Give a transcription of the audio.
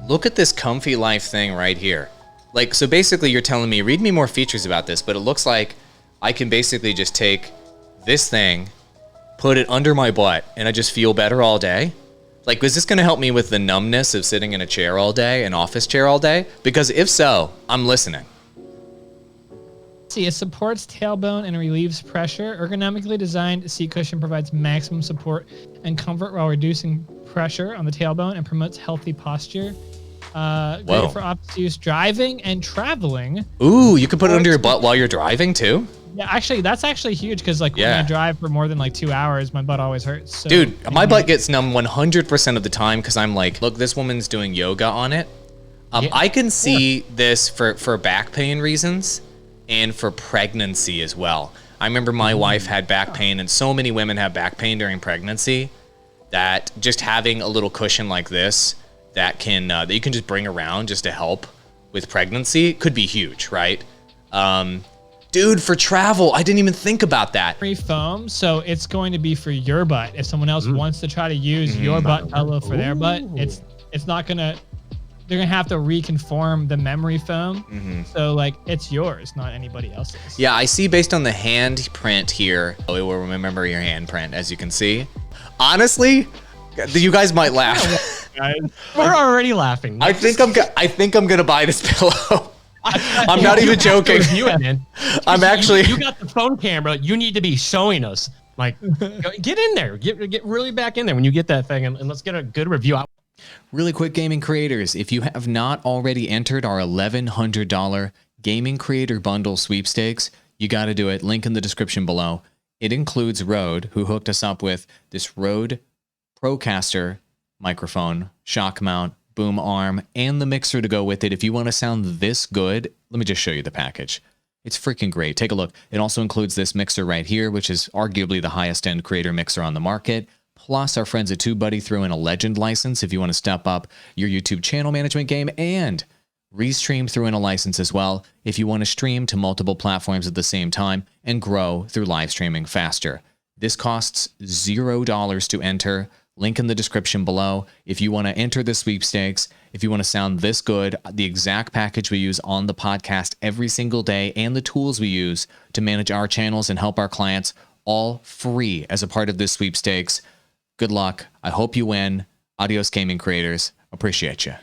Look at this comfy life thing right here. Like, so basically you're telling me, read me more features about this, but it looks like I can basically just take this thing, put it under my butt, and I just feel better all day. Like, is this going to help me with the numbness of sitting in a chair all day, an office chair all day? Because if so, I'm listening. See, it supports tailbone and relieves pressure. Ergonomically designed seat cushion provides maximum support and comfort while reducing pressure on the tailbone and promotes healthy posture. Great for office use, driving and traveling. Ooh, you can put it under your butt while you're driving too? Yeah, actually, that's actually huge because when I drive for more than like 2 hours, my butt always hurts. So dude, my butt gets numb 100% of the time because I'm like, look, this woman's doing yoga on it. I can see this for back pain reasons and for pregnancy as well. I remember my wife had back pain, and so many women have back pain during pregnancy that just having a little cushion like this that you can just bring around just to help with pregnancy could be huge, right? Dude, for travel, I didn't even think about that. Free foam, so it's going to be for your butt. If someone else wants to try to use your butt pillow for their butt, it's not gonna. They're gonna have to reconform the memory foam. So like it's yours, not anybody else's. Yeah, I see based on the hand print here. It will remember your hand print, as you can see. Honestly, you guys might laugh. We're already laughing. I think I'm gonna buy this pillow. I'm not even joking. I'm actually. You got the phone camera. You need to be showing us. Like, get in there. Get really back in there when you get that thing, and let's get a good review out. Really quick, gaming creators, if you have not already entered our $1,100 Gaming Creator Bundle sweepstakes, you got to do it. Link in the description below. It includes Rode, who hooked us up with this Rode Procaster microphone, shock mount, boom arm, and the mixer to go with it. If you want to sound this good, let me just show you the package. It's freaking great. Take a look. It also includes this mixer right here, which is arguably the highest end creator mixer on the market. Plus, our friends at TubeBuddy threw in a Legend license if you want to step up your YouTube channel management game, and Restream threw in a license as well if you want to stream to multiple platforms at the same time and grow through live streaming faster. This costs $0 to enter. Link in the description below. If you want to enter the sweepstakes, if you want to sound this good, the exact package we use on the podcast every single day, and the tools we use to manage our channels and help our clients, all free as a part of this sweepstakes. Good luck. I hope you win. Adios, gaming creators. Appreciate you.